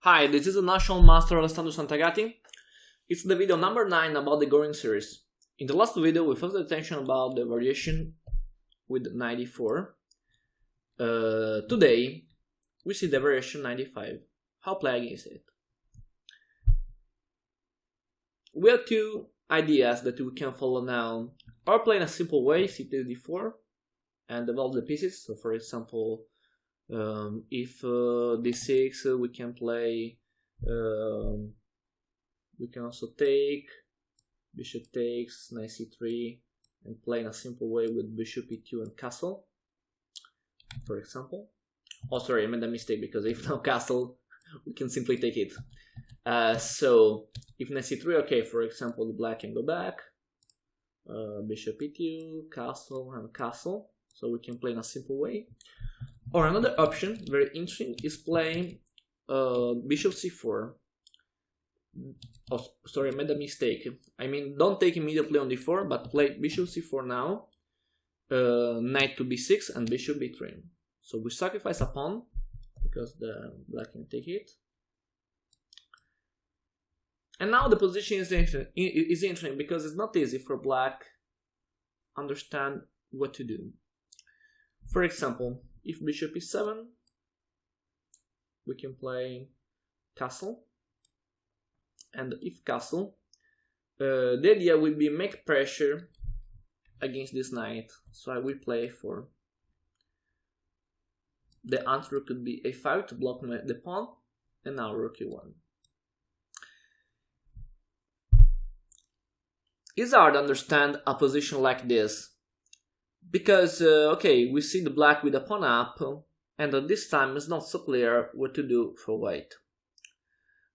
Hi, this is the National Master Alessandro Santagati. It's the video number 9 about the Goring Series. In the last video we focused attention about the variation with 94. Today we see the variation 95. How play against it? We have two ideas that we can follow now. Or play in a simple way, exd4, and develop the pieces. So for example, if d6 we can play, we can also take, bishop takes, knight c3, and play in a simple way with bishop e2 and castle, for example. Oh sorry, I made a mistake, because if no castle we can simply take it. So if knight c3, okay, for example the black can go back, bishop e2, castle and castle, so we can play in a simple way. Or another option, very interesting, is playing bishop c4. Oh, sorry, I made a mistake. I mean, don't take immediately on d4, but play bishop c4 now, knight to b6, and bishop b3. So we sacrifice a pawn, because the black can take it. And now the position is interesting, because it's not easy for black to understand what to do. For example, if bishop e7, we can play castle, and if castle, the idea will be make pressure against this knight, so I will play a4. The answer could be a5 to block the pawn, and now rook e1. It's hard to understand a position like this, because, okay, we see the black with the pawn up, and at this time it's not so clear what to do for white.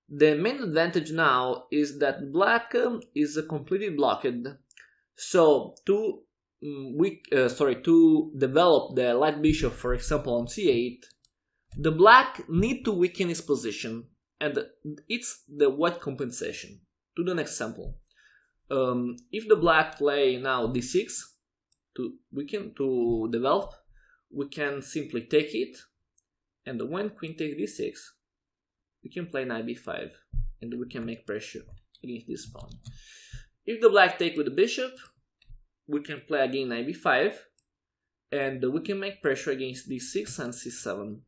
The main advantage now is that black is completely blocked, so to develop the light bishop, for example on c8, the black need to weaken his position, and it's the white compensation. To the next example, if the black play now d6, to develop, we can simply take it, and when queen takes d6, we can play knight b5, and we can make pressure against this pawn. If the black take with the bishop, we can play again knight b5, and we can make pressure against d6 and c7.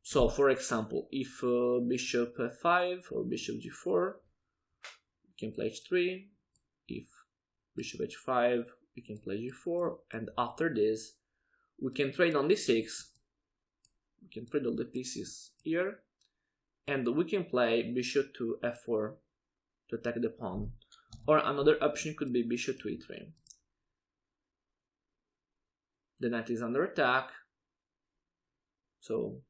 So for example, if bishop f5 or bishop g4, we can play h3. If bishop h5, we can play g4, and after this we can trade on d6. We can trade all the pieces here, and we can play bishop to f4 to attack the pawn. Or another option could be bishop to e3. The knight is under attack, so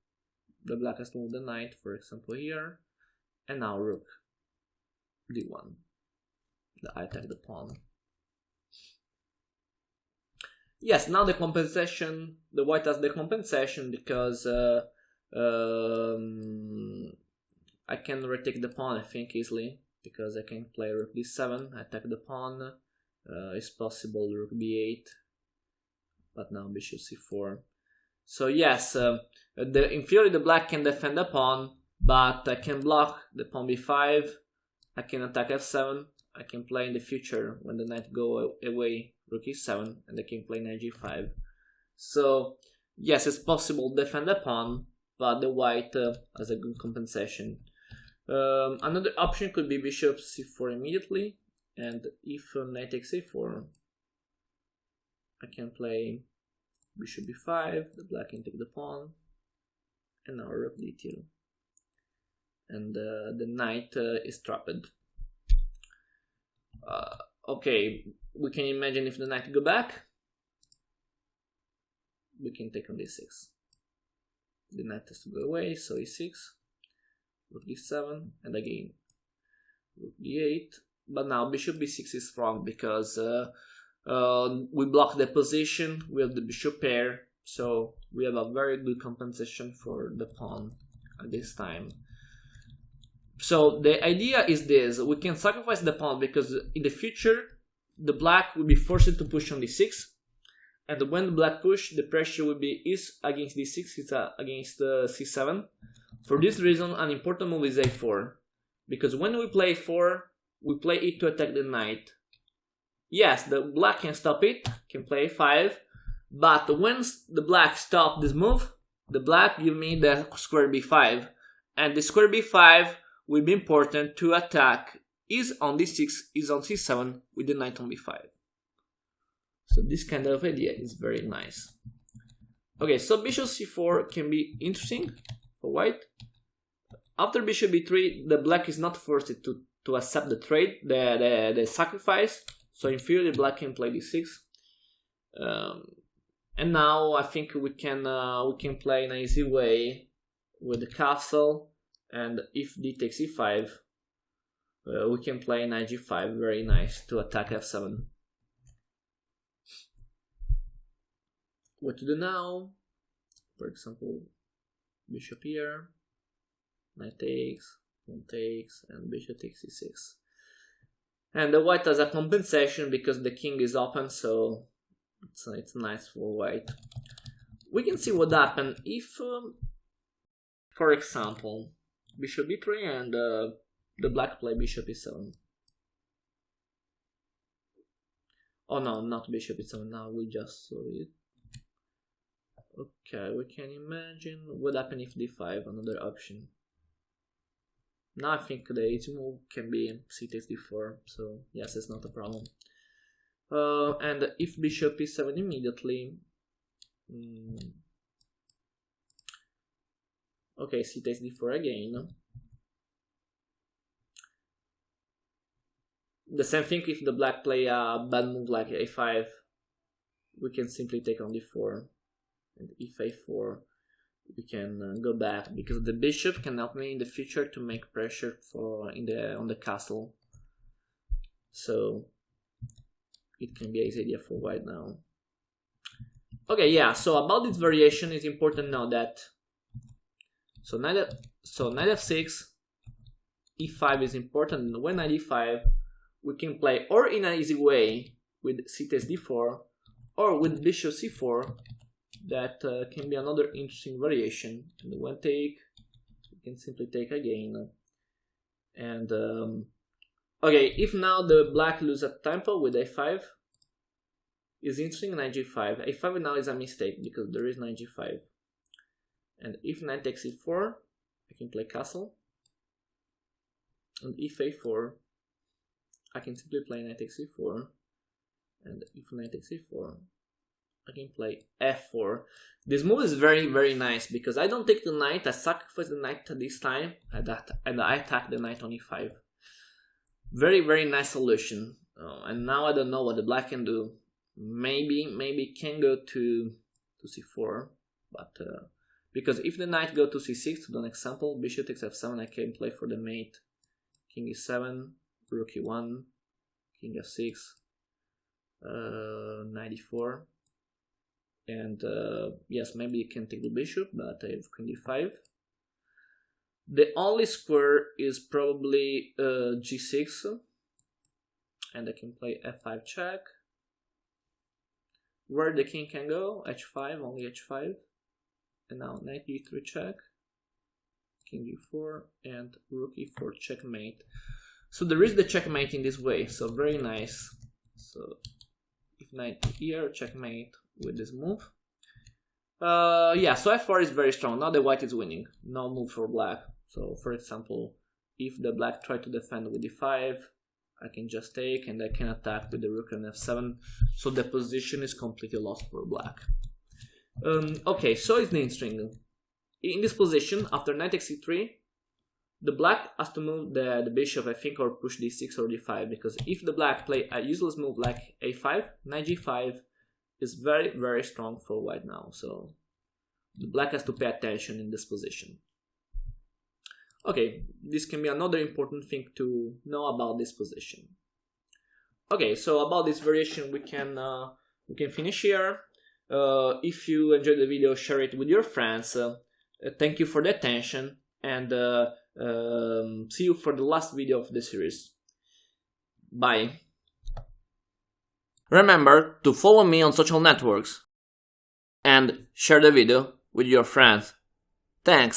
the black has to move the knight, for example here, and now rook d1. I attack the pawn. Yes, now the compensation, the white has the compensation, because I can retake the pawn, I think, easily, because I can play rook d7, attack the pawn, it's possible rook b8, but now bishop c4. So yes, in theory the black can defend the pawn, but I can block the pawn b5, I can attack f7, I can play in the future when the knight go away rook e7, and I can play knight g5. So yes, it's possible to defend the pawn, but the white has a good compensation. Another option could be bishop c4 immediately, and if knight takes a4, I can play bishop b5, the black can take the pawn, and now rook d2, and the knight is trapped. Okay, we can imagine if the knight go back, we can take on d6. The knight has to go away, so e6, rook d7, and again rook d8. But now bishop b6 is wrong, because we block the position with the bishop pair, so we have a very good compensation for the pawn at this time. So the idea is this: we can sacrifice the pawn, because in the future the black will be forced to push on d6, and when the black push, the pressure will be is against d6, it's against c7. For this reason, an important move is a4, because when we play a4, we play it to attack the knight. Yes, the black can stop it, can play a5, but when the black stop this move, the black give me the square b5, and the square b5 will be important to attack is on d6, is on c7 with the knight on b5. So this kind of idea is very nice. Okay, so bishop c4 can be interesting for white. After bishop b3, the black is not forced to accept the trade, the sacrifice. So in theory, the black can play d6. And now I think we can play in an easy way with the castle, and if d takes e5, we can play knight g5, very nice, to attack f7. What to do now? For example, bishop here, knight takes, pawn takes, and bishop takes e6. And the white has a compensation because the king is open, so it's nice for white. We can see what happens if, for example, bishop b3 and the black play bishop e7. Oh no, not bishop e7, now we just saw it. Okay, we can imagine what happens if d5, another option. Now I think the easy move can be c takes d4, so yes, it's not a problem. And if bishop e7 immediately, okay, c takes d4 again. The same thing if the black play a bad move like a5, we can simply take on d4, and if a4, we can go back because the bishop can help me in the future to make pressure on the castle. So it can be an easy idea for white now. Okay, yeah. So about this variation, it's important now that knight f6, e5 is important. And when knight e5, we can play or in an easy way with c takes d4, or with bishop c4. That can be another interesting variation. And when take, we can simply take again. And okay, if now the black loses tempo with a5, is interesting. Knight g5. a5 now is a mistake because there is knight g5. And if knight takes e4, I can play castle. And if a4, I can simply play knight takes e4. And if knight takes e4, I can play f4. This move is very, very nice because I don't take the knight, I sacrifice the knight this time, and I attack the knight on e5. Very, very nice solution. And now I don't know what the black can do. Maybe can go to c4, but because if the knight go to c6, to the example, bishop takes f7, I can play for the mate. King e7, rook e1, king f6, knight e4. And yes, maybe you can take the bishop, but I have queen d5. The only square is probably g6, and I can play f5 check. Where the king can go, h5, only h5. And now knight d3 check, king d4, and rook e4 checkmate. So there is the checkmate in this way, so very nice. So if knight here, checkmate with this move. Yeah, so f4 is very strong. Now the white is winning. No move for black. So for example, if the black try to defend with d5, I can just take and I can attack with the rook on f7. So the position is completely lost for black. Okay, so it's interesting. In this position, after knight takes e3, the black has to move the bishop, I think, or push d6 or d5, because if the black play a useless move like a5, knight g5 is very, very strong for white now. So the black has to pay attention in this position. Okay, this can be another important thing to know about this position. Okay, so about this variation, we can finish here. If you enjoyed the video, share it with your friends. Thank you for the attention, and see you for the last video of the series. Bye. Remember to follow me on social networks and share the video with your friends. Thanks!